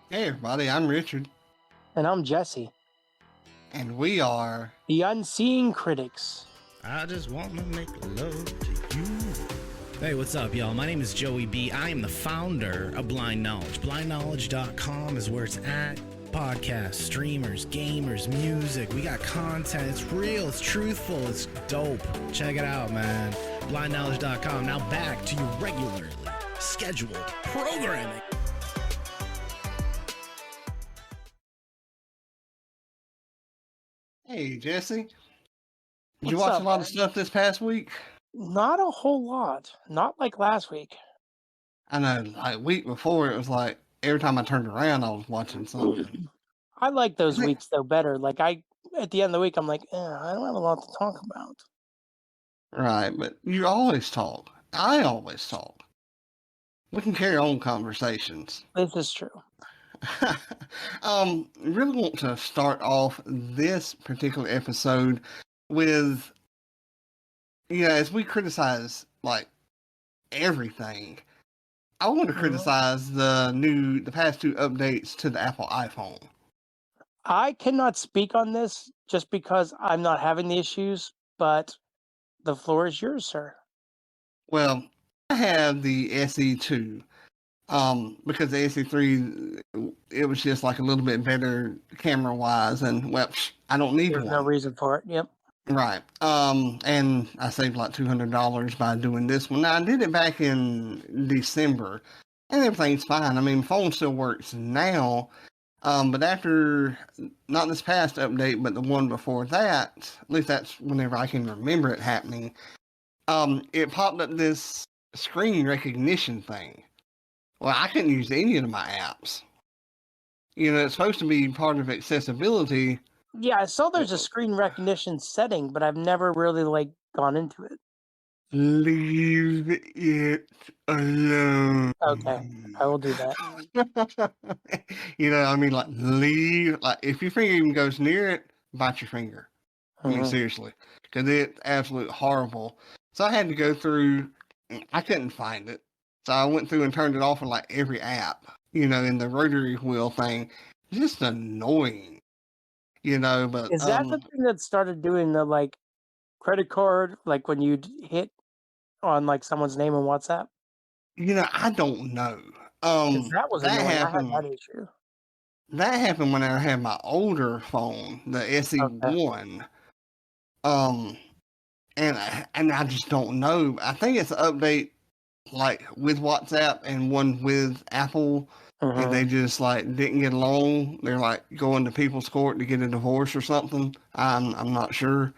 Hey everybody, I'm Richard, And I'm Jesse, and we are... the Unseeing Critics. I just want to make love to you. Hey, what's up, y'all? My name is Joey B. I am the founder of Blind Knowledge. BlindKnowledge.com is where it's at. Podcasts, streamers, gamers, music. We got content. It's real. It's truthful. It's dope. Check it out, man. BlindKnowledge.com. Now back to your regularly scheduled programming. Hey Jesse, did you What's watch up, a lot man? of stuff this past week? Not a whole lot. Not like last week. I know, like week before, it was like every time I turned around, I was watching something. I like those I think- weeks though better. Like at the end of the week, I'm like, I don't have a lot to talk about. Right, but you always talk. I always talk. We can carry on conversations. This is true. Really want to start off this particular episode with, as we criticize like everything, I want to criticize the past two updates to the Apple iPhone. I cannot speak on this just because I'm not having the issues, but the floor is yours, sir. Well, I have the SE2, because the SE3, it was just like a little bit better camera wise, and well, I don't need There's one. no reason for it. Yep. Right. And I saved like $200 by doing this one. Now, I did it back in December, and everything's fine. I mean, phone still works now. But after, not this past update, but the one before that, at least that's whenever I can remember it happening, it popped up this screen recognition thing. Well, I couldn't use any of my apps. It's supposed to be part of accessibility. Yeah, I saw there's a screen recognition setting, but I've never really gone into it. Leave it alone. Okay, I will do that. I mean, like, leave, like, if your finger even goes near it, bite your finger. I mean, seriously, because it's absolutely horrible. So I had to go through, I couldn't find it. So I went through and turned it off on like every app, in the rotary wheel thing. Just annoying, but. Is that the thing that started doing the credit card, like when you'd hit on someone's name on WhatsApp? I don't know. 'Cause that was annoying. happened. I had that issue. That happened when I had my older phone, the SE1. And I just don't know. I think it's an update like with WhatsApp and one with Apple, and they just like didn't get along. They're like going to people's court to get a divorce or something. I'm not sure.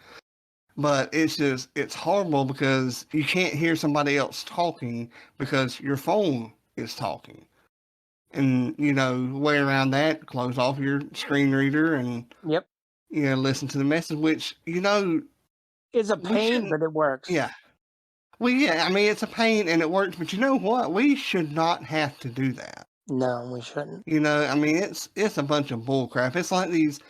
But it's horrible because you can't hear somebody else talking because your phone is talking. And, way around that, close off your screen reader and, Yep. Listen to the message, which, It's a pain, but it works. Yeah. Well, yeah, I mean, it's a pain and it works, but you know what? We should not have to do that. No, we shouldn't. I mean, it's a bunch of bull crap. It's like these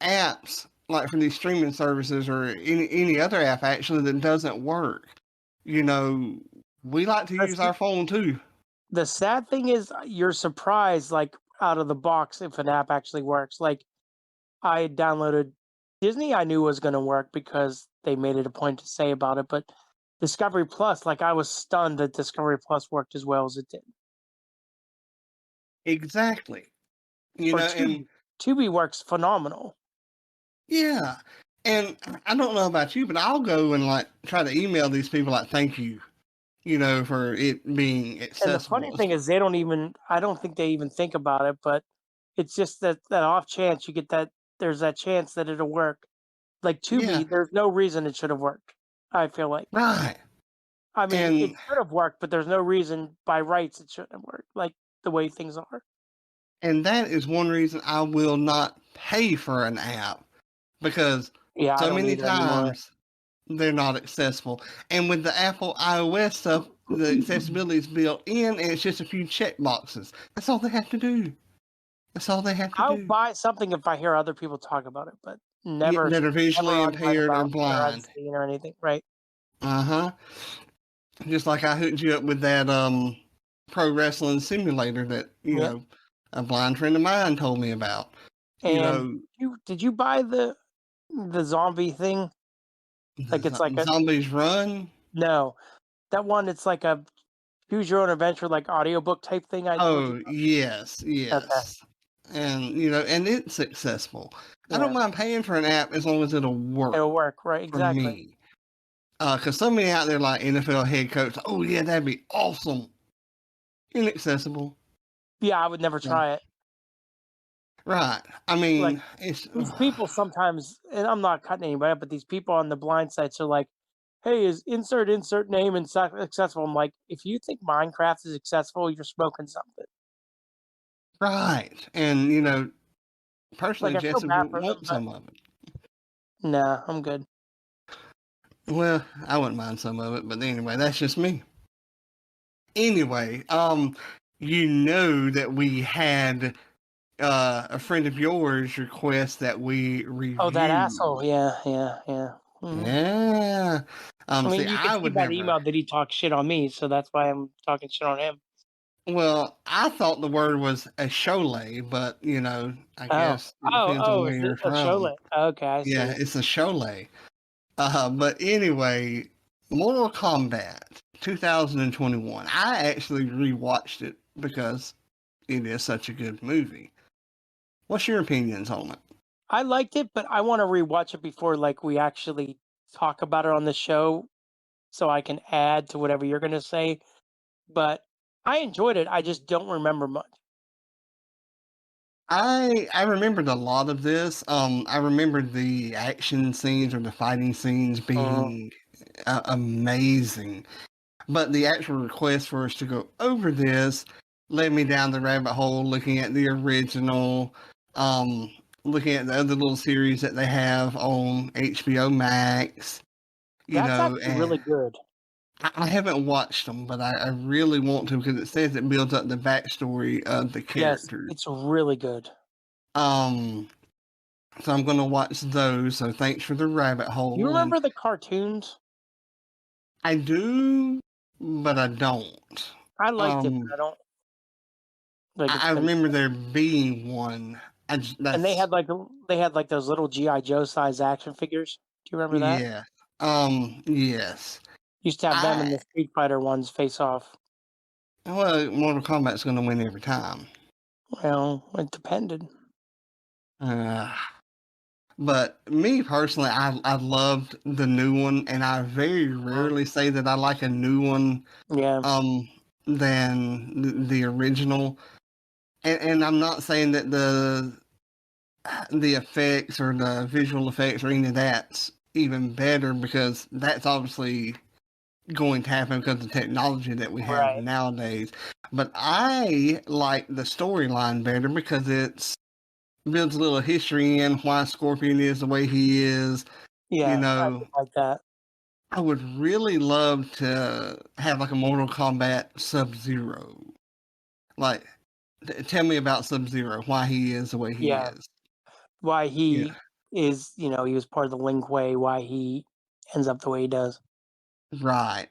apps, like for these streaming services or any other app actually that doesn't work. We like to use our phone too. The sad thing is you're surprised, out of the box, if an app actually works. Like, I downloaded Disney, I knew was going to work because they made it a point to say about it, but Discovery Plus, I was stunned that Discovery Plus worked as well as it did. Exactly. And Tubi works phenomenal. Yeah. And I don't know about you, but I'll go and try to email these people thank you, for it being accessible. And the funny thing is I don't think they even think about it, but it's just that off chance you get that, there's that chance that it'll work. Like Tubi, there's no reason it should have worked, I feel like. Right. I mean, it should have worked, but there's no reason by rights it shouldn't have worked, like the way things are. And that is one reason I will not pay for an app, because so many times they're not accessible. And with the Apple iOS stuff, the accessibility is built in, and it's just a few check boxes. That's all they have to do. I'll buy something if I hear other people talk about it, but never that are visually impaired or blind or anything, right? Just like I hooked you up with that pro wrestling simulator that a blind friend of mine told me about. And did you buy the zombie thing? Like it's like a Zombies Run. no, that one. It's like a choose your own adventure, like audiobook type thing. I told you. Oh yes, Okay. and and it's accessible. I don't Yeah, mind paying for an app as long as it'll work it'll work, right? for Exactly. me. Because somebody out there like NFL head coach, oh yeah, that'd be awesome. Inaccessible. Yeah, I would never Yeah. try it. Right. I Like mean, it's these people sometimes, and I'm not cutting anybody up, but these people on the blind sites are like, "Hey, is insert name and accessible?" I'm like, if you think Minecraft is accessible, you're smoking something. right. And personally, Like I feel Jesse bad would for them, want but some of it. nah, I'm good. Well, I wouldn't mind some of it, but anyway, that's just me. Anyway, you know that we had a friend of yours request that we review. Oh, that asshole. Yeah. Mhm. Yeah. I mean, See, you can I see would by the never. email that he talked shit on me, so that's why I'm talking shit on him. Well, I thought the word was a sholet, but I guess it depends on where is you're it a from. cholet? Okay, I see. Yeah, it's a cholet. But anyway, Mortal Kombat 2021. I actually rewatched it because it is such a good movie. What's your opinions on it? I liked it, but I want to rewatch it before we actually talk about it on the show, so I can add to whatever you're gonna say. But I enjoyed it. I just don't remember much. I remembered a lot of this. I remembered the action scenes or the fighting scenes being amazing. But the actual request for us to go over this led me down the rabbit hole looking at the original, looking at the other little series that they have on HBO Max. That's actually really good. I haven't watched them, but I really want to because it says it builds up the backstory of the characters. Yes, it's really good. So I'm going to watch those. So thanks for the rabbit hole. You remember the cartoons? I do, but I don't. I liked it, but I don't. I remember there being one. And they had those little GI Joe size action figures. Do you remember that? Yeah. Yes. Used to have them and the Street Fighter ones face off. Well, Mortal Kombat's going to win every time. Well, it depended. But me personally, I loved the new one, and I very rarely say that I like a new one. Yeah. Than the original, and I'm not saying that the effects or the visual effects or any of that's even better because that's obviously going to happen because of the technology that we have nowadays. But I like the storyline better because it's builds a little history in why Scorpion is the way he is. Yeah, I like that. I would really love to have like a Mortal Kombat Sub-Zero. Like, tell me about Sub-Zero, why he is the way he is. Why he is, he was part of the Lin Kuei, why he ends up the way he does. Right.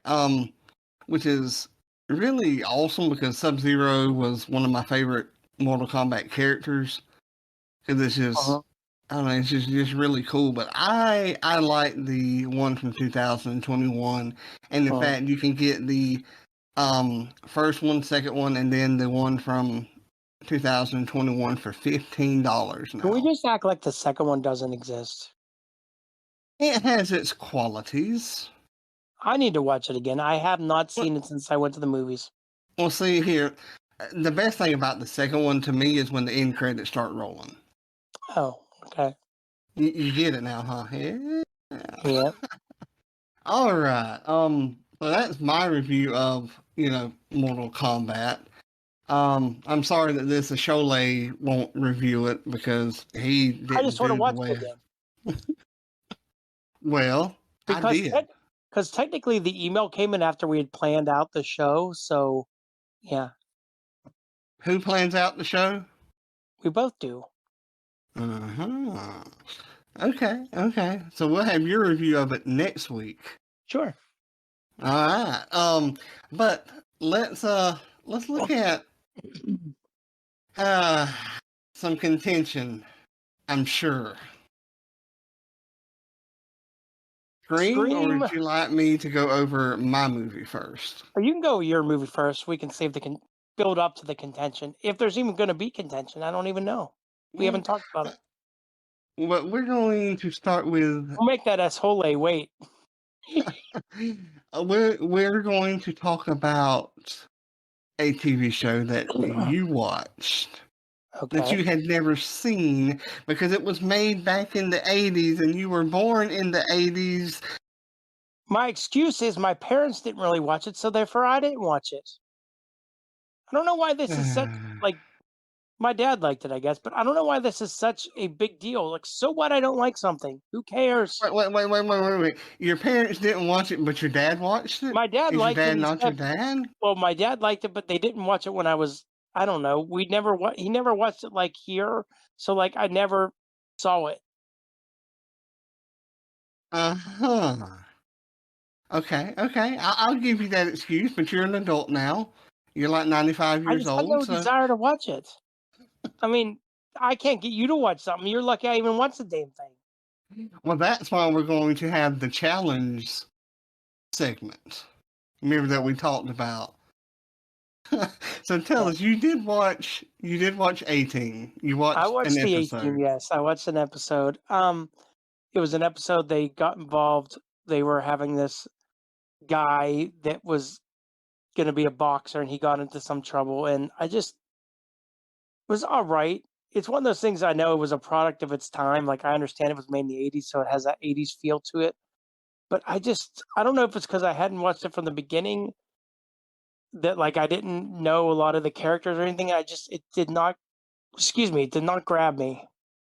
Which is really awesome because Sub-Zero was one of my favorite Mortal Kombat characters. Because it's just, I don't know, it's just really cool. But I like the one from 2021. And in fact, you can get the first one, second one, and then the one from 2021 for $15 now. Can we just act like the second one doesn't exist? It has its qualities. I need to watch it again. I have not seen it since I went to the movies. Well, see here, the best thing about the second one to me is when the end credits start rolling. Oh, okay. You get it now, huh? Yeah. All right. So that's my review of Mortal Kombat. I'm sorry that this Cholet won't review it because he didn't. I just want to watch it again. Well, I did. Because technically the email came in after we had planned out the show, so yeah. Who plans out the show? We both do. Okay. So we'll have your review of it next week. Sure. All right. But let's look at Some contention, I'm sure. Scream, or Scream. would you like me to go over my movie first? Or you can go with your movie first. We can save build up to the contention. If there's even going to be contention, I don't even know. We haven't talked about it. Well, we're going to start with. We'll make that Hole wait. We're going to talk about a TV show that you watched. Okay. That you had never seen because it was made back in the 80s and you were born in the 80s. My excuse is my parents didn't really watch it, so therefore I didn't watch it. I don't know why this is such, like, my dad liked it, I guess, but I don't know why this is such a big deal. Like, so what? I don't like something. Who cares? Wait. Your parents didn't watch it, but your dad watched it? My dad liked it. Is your dad not your dad? Well, my dad liked it, but they didn't watch it when I was, I don't know. He never watched it, like, here. So, like, I never saw it. Uh-huh. Okay. I'll give you that excuse, but you're an adult now. You're like 95 years old. I have no desire to watch it. I mean, I can't get you to watch something. You're lucky I even watched the damn thing. Well, that's why we're going to have the challenge segment. Remember that we talked about. So tell us, you did watch A-Team. You watched I watched an the episode. A-Team, yes. I watched an episode. It was an episode they got involved. They were having this guy that was going to be a boxer, and he got into some trouble, and I just was all right. It's one of those things I know it was a product of its time. Like, I understand it was made in the 80s, so it has that 80s feel to it. But I don't know if it's because I hadn't watched it from the beginning that, like, I didn't know a lot of the characters or anything. It did not grab me.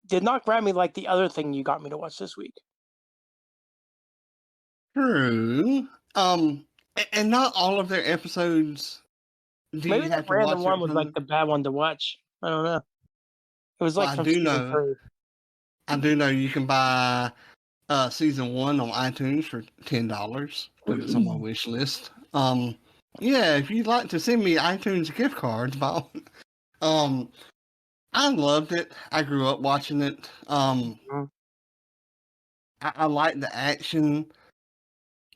Did not grab me like the other thing you got me to watch this week. True. And not all of their episodes. Maybe the random one was like the bad one to watch. I don't know. It was like from season 3. I do know you can buy season 1 on iTunes for $10. Put it on my wish list. Yeah, if you'd like to send me iTunes gift cards, I loved it. I grew up watching it. I like the action,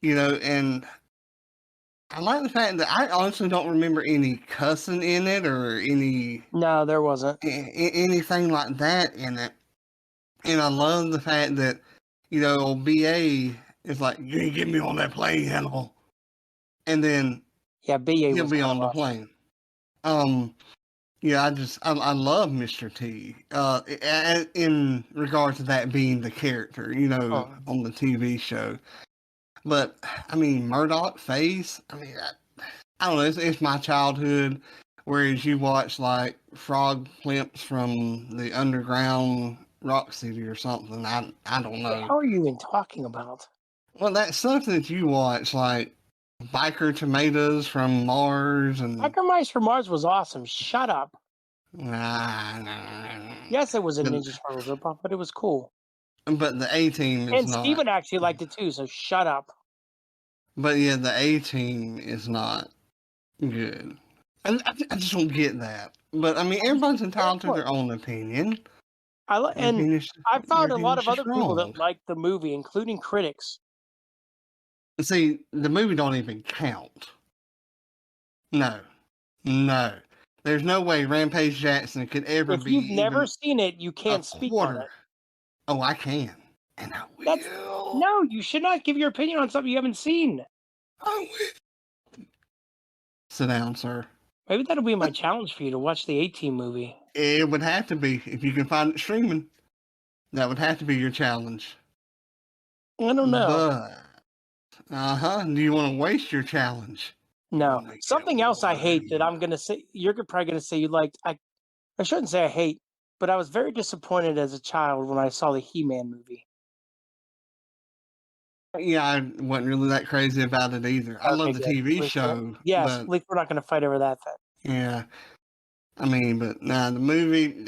and I like the fact that I honestly don't remember any cussing in it or any. No, there wasn't anything like that in it. And I love the fact that, old BA is like, you ain't get me on that plane, Hannibal. And then BA he'll be on the plane. Yeah, I love Mr. T. In regard to that being the character, on the TV show. But I mean, Murdoch face. I mean, I don't know. It's my childhood. Whereas you watch like frog plimps from the underground Rock City or something. I don't know. How are you even talking about? Well, that's something that you watch, like Biker Tomatoes from Mars and Biker Mice from Mars was awesome. Shut up. Nah. Yes, it was a Ninja Turtles ripoff, but it was cool. But the A-Team is not. And Steven actually liked it too, so shut up. But yeah, the A-Team is not good. I just don't get that. But I mean, everybody's entitled to their own opinion. I found a lot of other people that liked the movie, including critics. See, the movie don't even count. No. There's no way Rampage Jackson could ever be. If you've never seen it, you can't speak on it. Oh, I can. And I will. No, you should not give your opinion on something you haven't seen. I will. Sit down, sir. Maybe that'll be my challenge for you to watch the A-Team movie. It would have to be. If you can find it streaming, that would have to be your challenge. I don't know. But, do you want to waste your challenge? No. Something else I hate that I'm going to say, you're probably going to say you liked, I shouldn't say I hate, but I was very disappointed as a child when I saw the He-Man movie. Yeah, I wasn't really that crazy about it either. I love the TV show. Yes, at least we're not going to fight over that thing. Yeah. I mean, but the movie,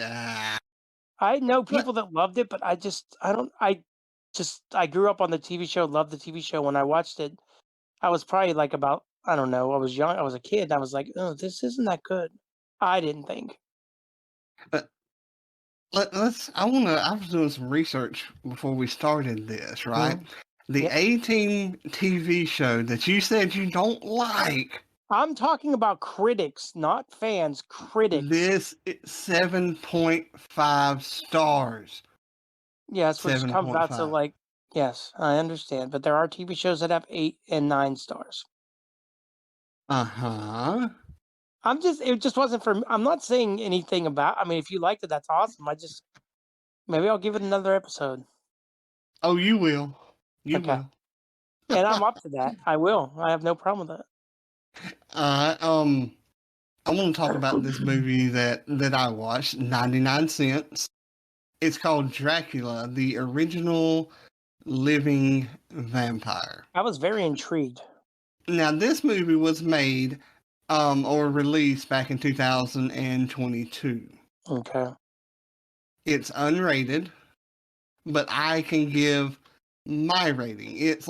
I know people that loved it, but I grew up on the TV show, loved the TV show. When I watched it, I was probably like about, I don't know, I was young, I was a kid, and I was like, oh, this isn't that good. I didn't think. But let's. I was doing some research before we started this, right? The Yep. A-Team TV show that you said you don't like. I'm talking about critics, not fans. Critics. This is 7.5 stars. Yes, which comes out to 7.5. like, yes, I understand. But there are TV shows that have 8 and 9 stars. Uh-huh. It just wasn't for me. I'm not saying anything about, I mean, if you liked it, that's awesome. Maybe I'll give it another episode. Oh, you will. You Okay. will. And I'm up to that. I will. I have no problem with that. I want to talk about this movie that I watched, 99 Cents. It's called Dracula, the original living vampire. I was very intrigued. Now, this movie was made or released back in 2022. Okay. It's unrated, but I can give my rating. It's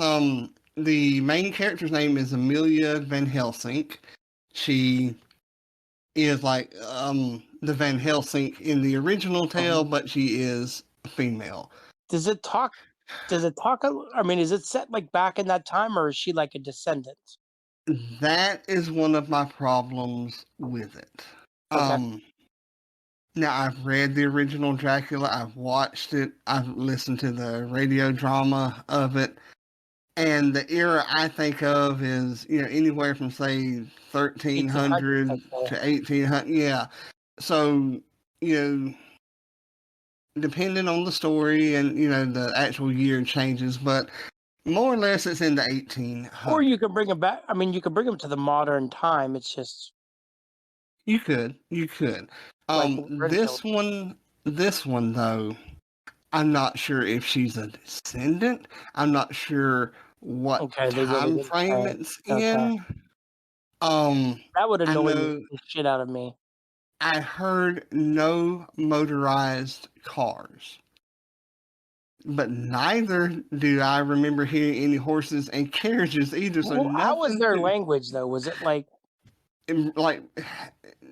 the main character's name is Amelia Van Helsing. She is like the Van Helsing in the original tale, but she is female. Does it talk? I mean, is it set like back in that time, or is she like a descendant? That is one of my problems with it. Okay. Now I've read the original Dracula, I've watched it, I've listened to the radio drama of it, and the era I think of is, anywhere from say 1300 to 1800. Yeah. So, depending on the story and, the actual year changes, but more or less it's in the 1800s. Or you could bring them back. I mean, you could bring them to the modern time. It's just. You could. Like this one though, I'm not sure if she's a descendant. I'm not sure what time frame it's in. That would annoy the shit out of me. I heard no motorized cars, but neither do I remember hearing any horses and carriages either. So how was their language though? Was it like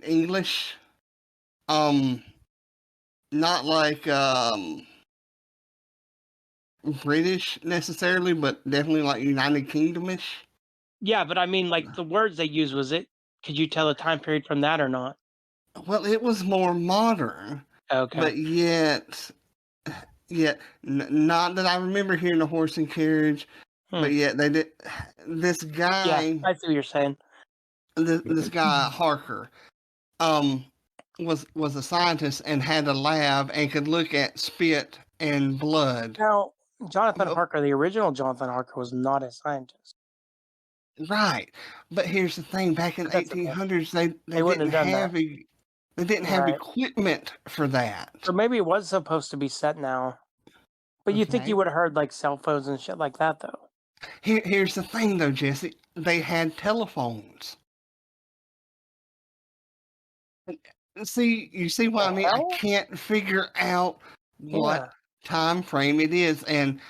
English? Not like British necessarily, but definitely like United Kingdomish. Yeah, but I mean, like the words they used, could you tell the time period from that or not? Well, it was more modern. Okay. But yet, not that I remember hearing a horse and carriage, but yet they did. This guy. Yeah, I see what you're saying. This guy Harker, was a scientist and had a lab and could look at spit and blood. Now, Jonathan Harker, the original Jonathan Harker, was not a scientist. Right, but here's the thing: back in the 1800s, they didn't have equipment for that. So maybe it was supposed to be set now, but you think you would have heard like cell phones and shit like that, though. Here's the thing, though, Jesse: they had telephones. You see what I mean? I can't figure out what time frame it is, and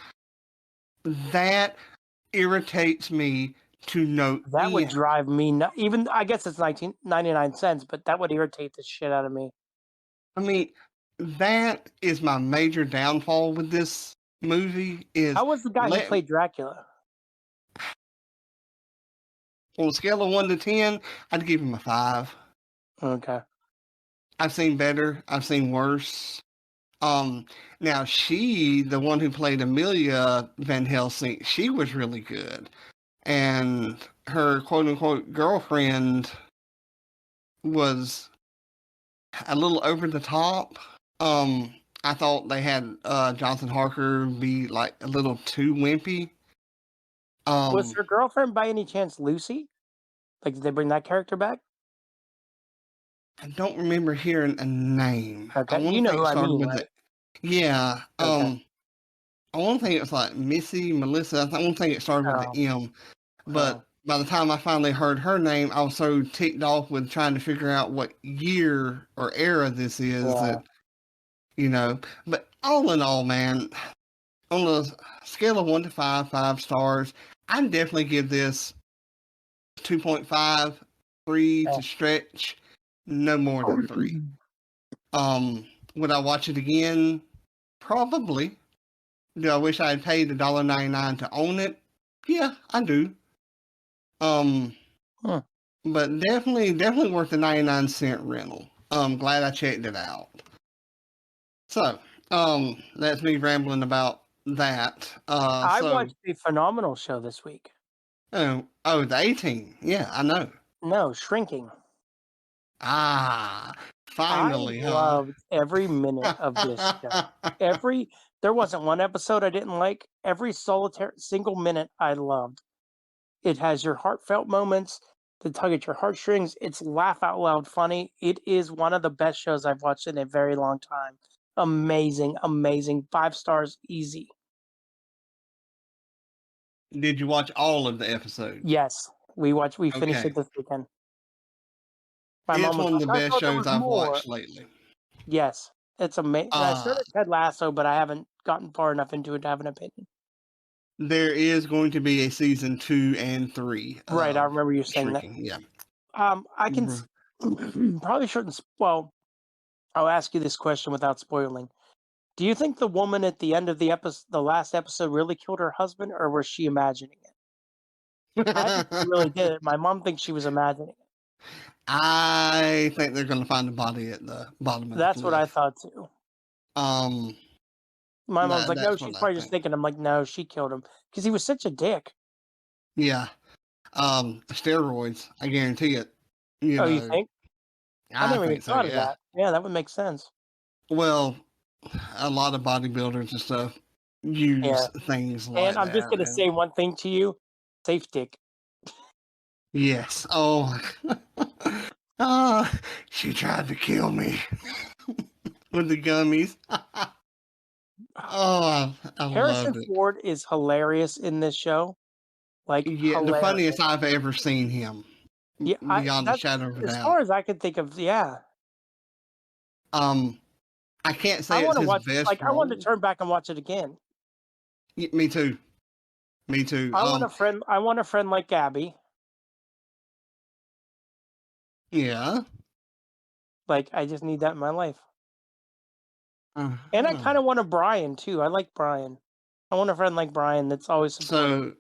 that irritates me to no That end. would drive me nuts. Even, I guess it's 99 cents, but that would irritate the shit out of me. I mean, that is my major downfall with this movie. How was the guy who played Dracula? On a scale of 1 to 10, I'd give him a 5. Okay. I've seen better. I've seen worse. Now the one who played Amelia Van Helsing, she was really good. And her quote-unquote girlfriend was a little over the top. I thought they had Jonathan Harker be like a little too wimpy. Was her girlfriend by any chance Lucy? Like, did they bring that character back? I don't remember hearing a name. Okay, you know who I mean, right? Yeah. Okay. I want to think it was like Melissa. I want to think it started with the M. But by the time I finally heard her name, I was so ticked off with trying to figure out what year or era this is that, But all in all, man, on a scale of 1 to 5 stars, I'd definitely give this 2.5, 3 to stretch, no more than 3. Would I watch it again? Probably. Do I wish I had paid $1.99 to own it? Yeah, I do. But definitely worth the 99-cent rental. Glad I checked it out. So, that's me rambling about that. I watched a phenomenal show this week. The A-Team. Yeah, I know. No, Shrinking. Ah, finally, I loved every minute of this show. There wasn't one episode I didn't like. Every single minute I loved. It has your heartfelt moments that tug at your heartstrings. It's laugh out loud funny. It is one of the best shows I've watched in a very long time. Amazing, amazing. 5 stars, easy. Did you watch all of the episodes? Yes, we finished it this weekend. It's one of the best shows I've watched lately. Yes, it's amazing. I started Ted Lasso, but I haven't gotten far enough into it to have an opinion. There is going to be a season 2 and 3. Right, I remember you saying Shrinking. that. Yeah. I can probably shouldn't. Well, I'll ask you this question without spoiling. Do you think the woman at the end of the last episode, really killed her husband, or was she imagining it? I think she really did it. My mom thinks she was imagining it. I think they're going to find the body at the bottom of the cliff. That's what I thought too. My mom's like, no, she's probably just thinking. I'm like, no, she killed him because he was such a dick. Yeah. Steroids, I guarantee it. You think? I never even thought of that. Yeah, that would make sense. Well, a lot of bodybuilders and stuff use things like that. And I'm just going to say one thing to you. Safe dick. Yes. Oh, she tried to kill me with the gummies. I Harrison Ford is hilarious in this show. Like, the funniest I've ever seen him. Yeah, beyond a shadow of a doubt. As far as I could think of, yeah. I can't say it's his best role. I want to turn back and watch it again. Yeah, me too. I want a friend like Gabby. Yeah. Like, I just need that in my life. And I kind of want a Brian too. I like Brian. I want a friend like Brian that's always supportive.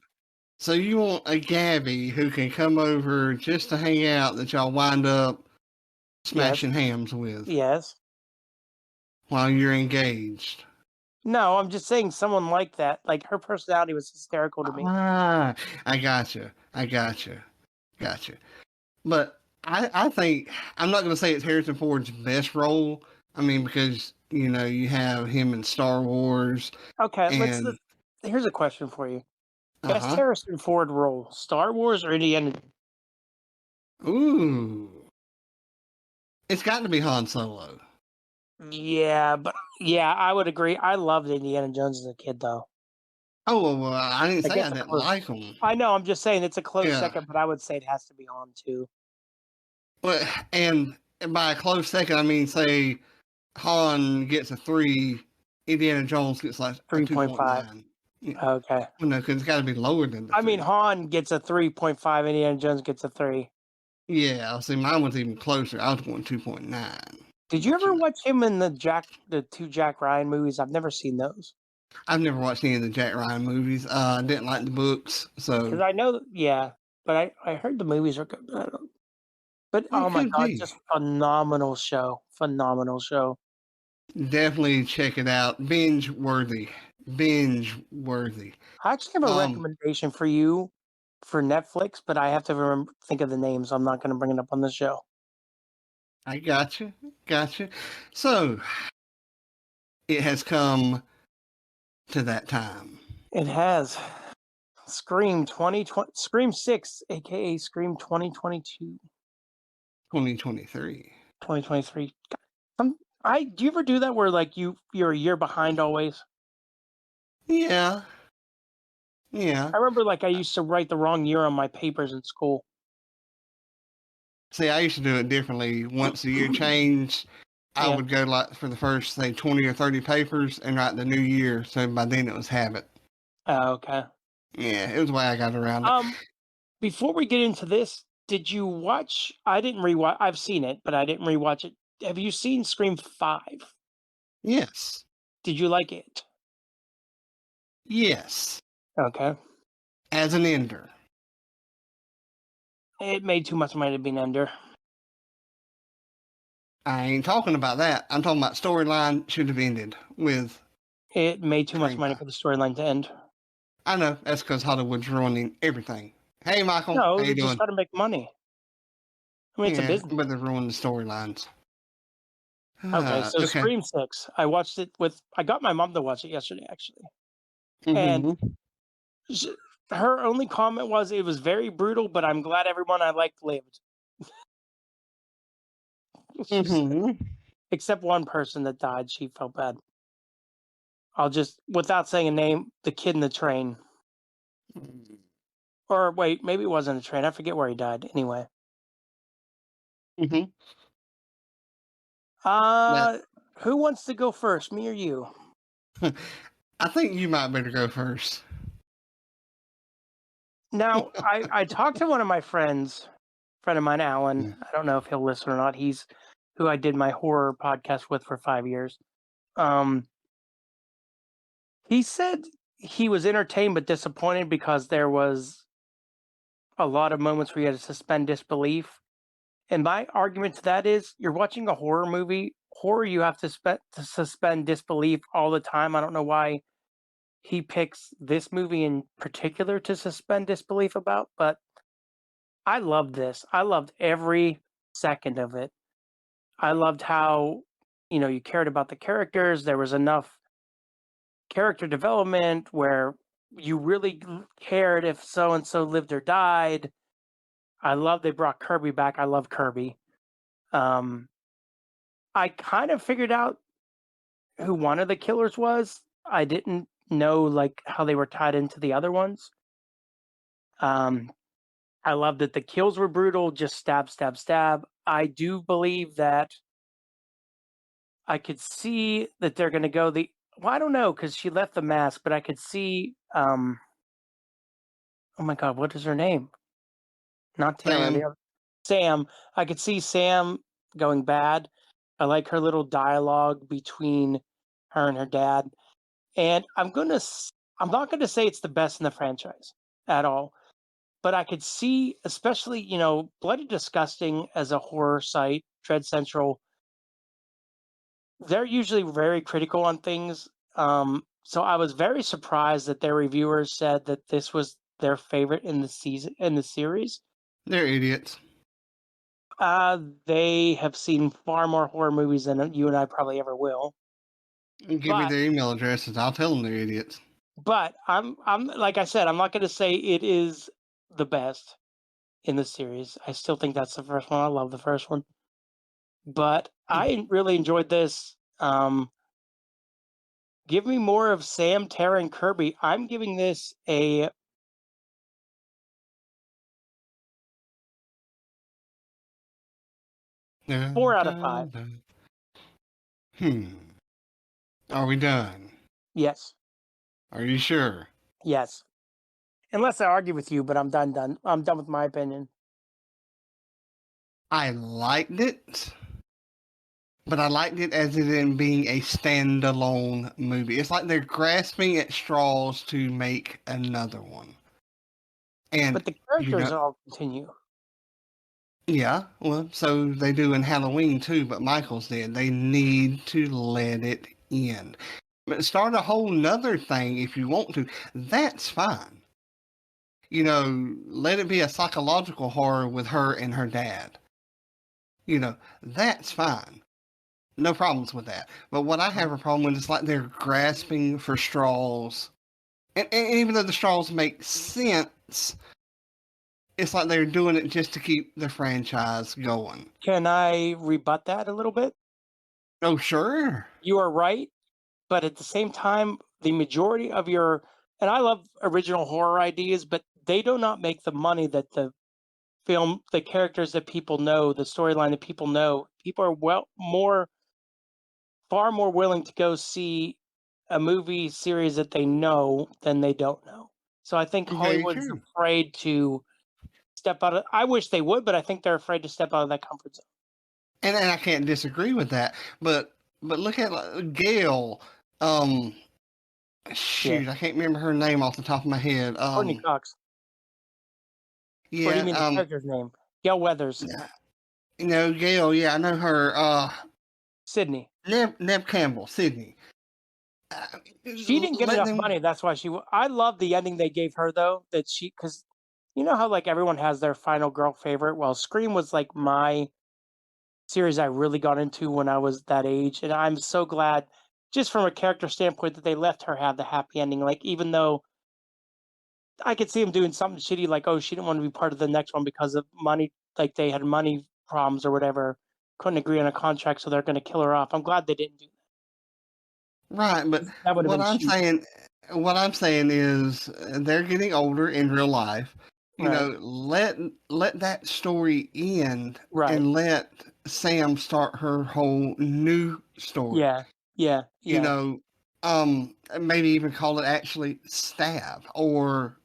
So you want a Gabby who can come over just to hang out that y'all wind up smashing hams with. Yes. While you're engaged. No, I'm just saying someone like that. Like, her personality was hysterical to me. I gotcha. But I think, I'm not going to say it's Harrison Ford's best role. I mean, because, you have him in Star Wars. Okay, here's a question for you. Best Harrison Ford role, Star Wars or Indiana? Ooh. It's got to be Han Solo. Yeah, I would agree. I loved Indiana Jones as a kid, though. Oh, well, I didn't say I didn't like him. I know, I'm just saying it's a close second, but I would say it has to be Han, too. Well, and by a close second, I mean, say, Han gets a 3, Indiana Jones gets like 3.5. Yeah. Okay. Well, no, because it's got to be lower than the 3. I mean, Han gets a 3.5, Indiana Jones gets a 3. Yeah, see, mine was even closer. I was going 2.9. Did you ever watch him in the 2 Jack Ryan movies? I've never seen those. I've never watched any of the Jack Ryan movies. I didn't like the books, so. Because I know, but I heard the movies are good. But oh my God, just phenomenal show. Phenomenal show. Definitely check it out. Binge worthy. I actually have a recommendation for you for Netflix, but I have to think of the names. I'm not going to bring it up on the show. I gotcha. So, it has come to that time. It has. Scream 6, aka Scream 2022. 2023. 2023. Do you ever do that where like you're a year behind always? Yeah. I remember like I used to write the wrong year on my papers in school. See, I used to do it differently. Once the year changed, I would go like for the first, say, 20 or 30 papers and write the new year. So by then it was habit. Oh, okay. Yeah, it was the way I got around it. Before we get into this, did you watch? I didn't rewatch. I've seen it, but I didn't rewatch it. have you seen Scream 5? Yes. Did you like it? Yes. Okay. As an ender. It made too much money to be an ender. I ain't talking about that. I'm talking about storyline should have ended with. It made too much Scream money 5. for the storyline to end. I know. That's because Hollywood's ruining everything. Hey, Michael. No, how they you just doing? got to make money. I mean, it's a business. But they're ruining the storylines. Okay, so Okay. Scream 6. I watched it I got my mom to watch it yesterday, actually. And Mm-hmm. her only comment was it was very brutal, but I'm glad everyone I liked lived. She said, Mm-hmm. except one person that died. She felt bad. I'll just, without saying a name, the kid in the train. Or wait, maybe it wasn't a train. I forget where he died. Anyway. Mm-hmm. Who wants to go first, me or you? I think you might better go first. Now, I talked to one of my friends, friend of mine, Alan. I don't know if he'll listen or not. He's who I did my horror podcast with for 5 years. He said he was entertained but disappointed because there was a lot of moments where you had to suspend disbelief. And my argument to that is, you're watching a horror movie. Horror, you have to suspend disbelief all the time. I don't know why he picks this movie in particular to suspend disbelief about, but I loved this. I loved every second of it. I loved how, you cared about the characters. There was enough character development where you really cared if so and so lived or died. I love they brought Kirby back. I love Kirby. I kind of figured out who one of the killers was. I didn't know like how they were tied into the other ones. I love that the kills were brutal, just stab, stab, stab. I do believe that I could see that they're going to go well, I don't know, because she left the mask, but I could see, oh my God, what is her name? Not Tara. Sam. I could see Sam going bad. I like her little dialogue between her and her dad. And I'm not going to say it's the best in the franchise at all. But I could see, especially, Bloody Disgusting as a horror site, Dread Central, they're usually very critical on things. So I was very surprised that their reviewers said that this was their favorite in the series. They're idiots. They have seen far more horror movies than you and I probably ever will. Give me their email addresses. I'll tell them they're idiots. But I'm like I said, I'm not going to say it is the best in the series. I still think that's the first one. I love the first one. But I really enjoyed this. Give me more of Sam, Tara, and Kirby. I'm giving this a 4 out of 5. Are we done? Yes. Are you sure? Yes. Unless I argue with you, but I'm done. I'm done with my opinion. I liked it, but I liked it as it in being a standalone movie. It's like they're grasping at straws to make another one. But the characters all continue. Yeah, well, so they do in Halloween too, but Michael's dead. They need to let it end. But start a whole nother thing if you want to. That's fine. Let it be a psychological horror with her and her dad. That's fine. No problems with that. But what I have a problem with is like they're grasping for straws. And even though the straws make sense, it's like they're doing it just to keep the franchise going. Can I rebut that a little bit? Oh, sure. You are right. But at the same time, the majority of and I love original horror ideas, but they do not make the money that the film, the characters that people know, the storyline that people know. People are far more willing to go see a movie series that they know than they don't know. So I think Hollywood's afraid to step out of. I wish they would, but I think they're afraid to step out of that comfort zone. and I can't disagree with that. But look at Gail. Shoot, I can't remember her name off the top of my head. Courtney Cox. Yeah. What do you mean the character's name? Gail Weathers. Gail. Yeah, I know her. Sydney. Neb Campbell. Sydney. She didn't get enough money. That's why I love the ending they gave her, though. Because you know how like everyone has their final girl favorite. Well, Scream was like my series I really got into when I was that age, and I'm so glad, just from a character standpoint, that they let her have the happy ending. Like, even though I could see them doing something shitty, like, oh, she didn't want to be part of the next one because of money, like they had money problems or whatever, couldn't agree on a contract, so they're going to kill her off. I'm glad they didn't do that. Right, but what I'm saying is they're getting older in real life. You know, let that story end, and let Sam start her whole new story. Yeah. You know, maybe even call it actually Stab, or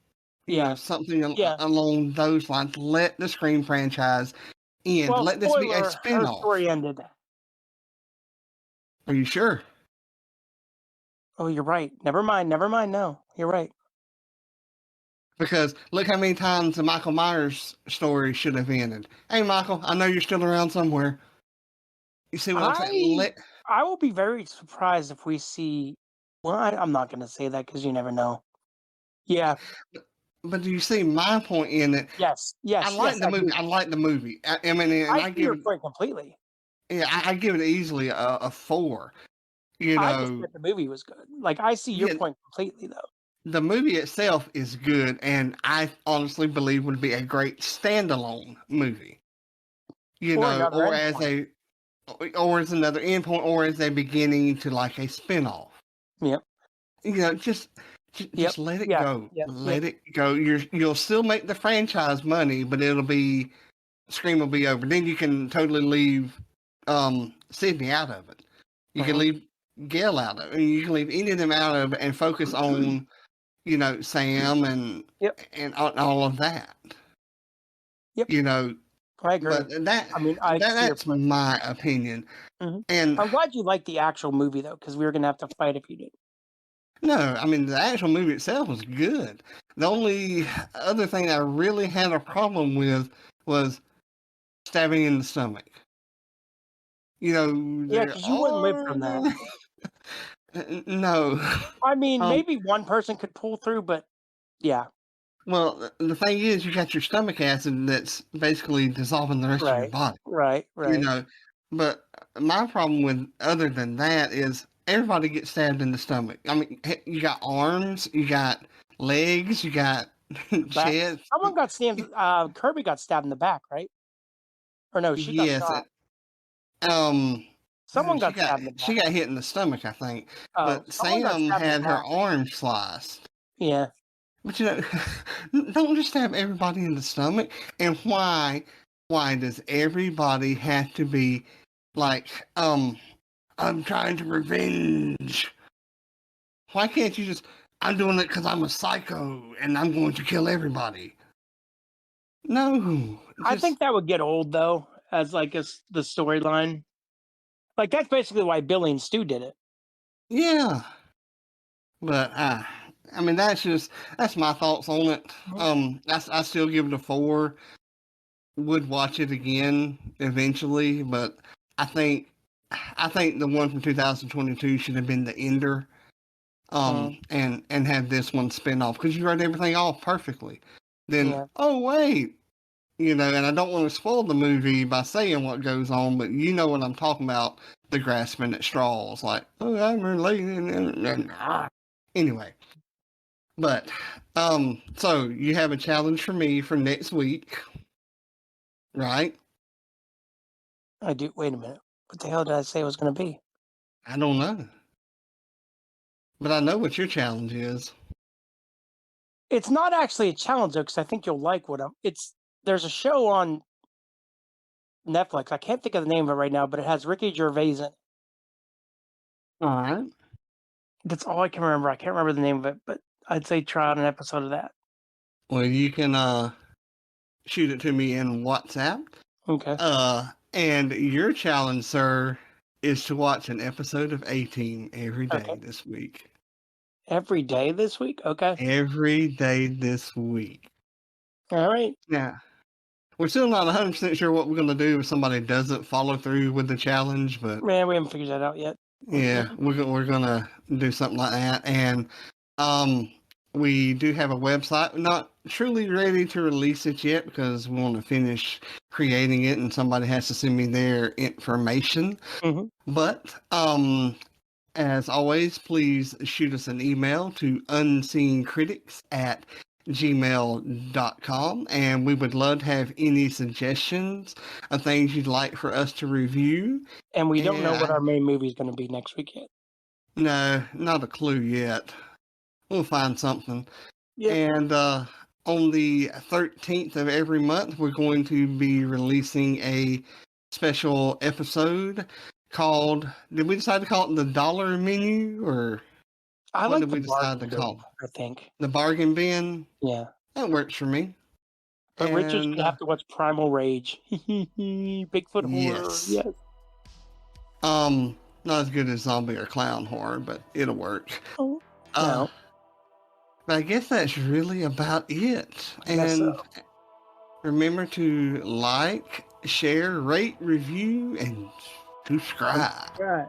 you know, something along those lines. Let the Scream franchise end. Well, let this be a Her spin-off. story ended. Are you sure? Oh, you're right. Never mind. No, you're right. Because look how many times the Michael Myers story should have ended. Hey, Michael, I know you're still around somewhere. You see what I'm saying? I will be very surprised if we see. Well, I'm not going to say that because you never know. Yeah. But do you see my point in it? Yes. I like the movie. I like the movie. I mean, and I give your point completely. Yeah, I give it easily a 4. You know, I just thought the movie was good. Like, I see your point completely, though. The movie itself is good, and I honestly believe would be a great standalone movie. You know, or as another endpoint, or as a beginning to like a spinoff. Yep. You know, just let it go. Let it go. You'll still make the franchise money, but Scream will be over. Then you can totally leave Sydney out of it. You can leave Gail out of it. You can leave any of them out of it and focus on, you know, Sam and all of that. Yep. You know, I agree. But that's my opinion. Mm-hmm. And I'm glad you liked the actual movie, though, because we were going to have to fight if you did. No, I mean, the actual movie itself was good. The only other thing I really had a problem with was stabbing in the stomach. You know, yeah, because you wouldn't live from that. No. I mean, maybe one person could pull through, but yeah. Well, the thing is, you got your stomach acid that's basically dissolving the rest of your body. Right. You know, but my problem with, other than that, is everybody gets stabbed in the stomach. I mean, you got arms, you got legs, you got chest. Someone got stabbed. Kirby got stabbed in the back, right? Or no, she got shot. Someone got stabbed in the back. She got hit in the stomach, I think. But Sam had her arm sliced. Yeah. But you know, don't just stab everybody in the stomach. And why does everybody have to be like, I'm trying to revenge? Why can't you just, I'm doing it because I'm a psycho and I'm going to kill everybody? No. I think that would get old, though, as like the storyline. Like, that's basically why Billy and Stu did it. Yeah. But, I mean, that's my thoughts on it. I still give it a 4. Would watch it again eventually, but I think the one from 2022 should have been the ender, and have this one spin off, because you wrote everything off perfectly. Then oh wait, you know, and I don't want to spoil the movie by saying what goes on, but you know what I'm talking about. The grasping at straws, like, oh, I'm related. Anyway. But, so you have a challenge for me for next week, right? I do. Wait a minute. What the hell did I say it was going to be? I don't know. But I know what your challenge is. It's not actually a challenge, though, because I think you'll like there's a show on Netflix. I can't think of the name of it right now, but it has Ricky Gervais in it. All right. That's all I can remember. I can't remember the name of it, but I'd say try out an episode of that. Well, you can shoot it to me in WhatsApp. Okay. And your challenge, sir, is to watch an episode of A-Team every day this week. Every day this week? Okay. Every day this week. All right. Yeah. We're still not 100% sure what we're going to do if somebody doesn't follow through with the challenge, but Man, we haven't figured that out yet. yeah, we're going to do something like that. And we do have a website. We're not truly ready to release it yet because we want to finish creating it and somebody has to send me their information. But as always, please shoot us an email to unseeingcritics@gmail.com, and we would love to have any suggestions of things you'd like for us to review. And we don't know what our main movie is going to be next week yet. No, not a clue yet. We'll find something. Yep. And on the 13th of every month, we're going to be releasing a special episode called, did we decide to call it the dollar menu, or I what like did the we decide to bargain call bin, it? I think. The bargain bin? Yeah. That works for me. But Richard's going to have to watch Primal Rage. Bigfoot horror. Yes. Not as good as zombie or clown horror, but it'll work. Oh, no. But I guess that's really about it. And remember to like, share, rate, review, and subscribe. Right.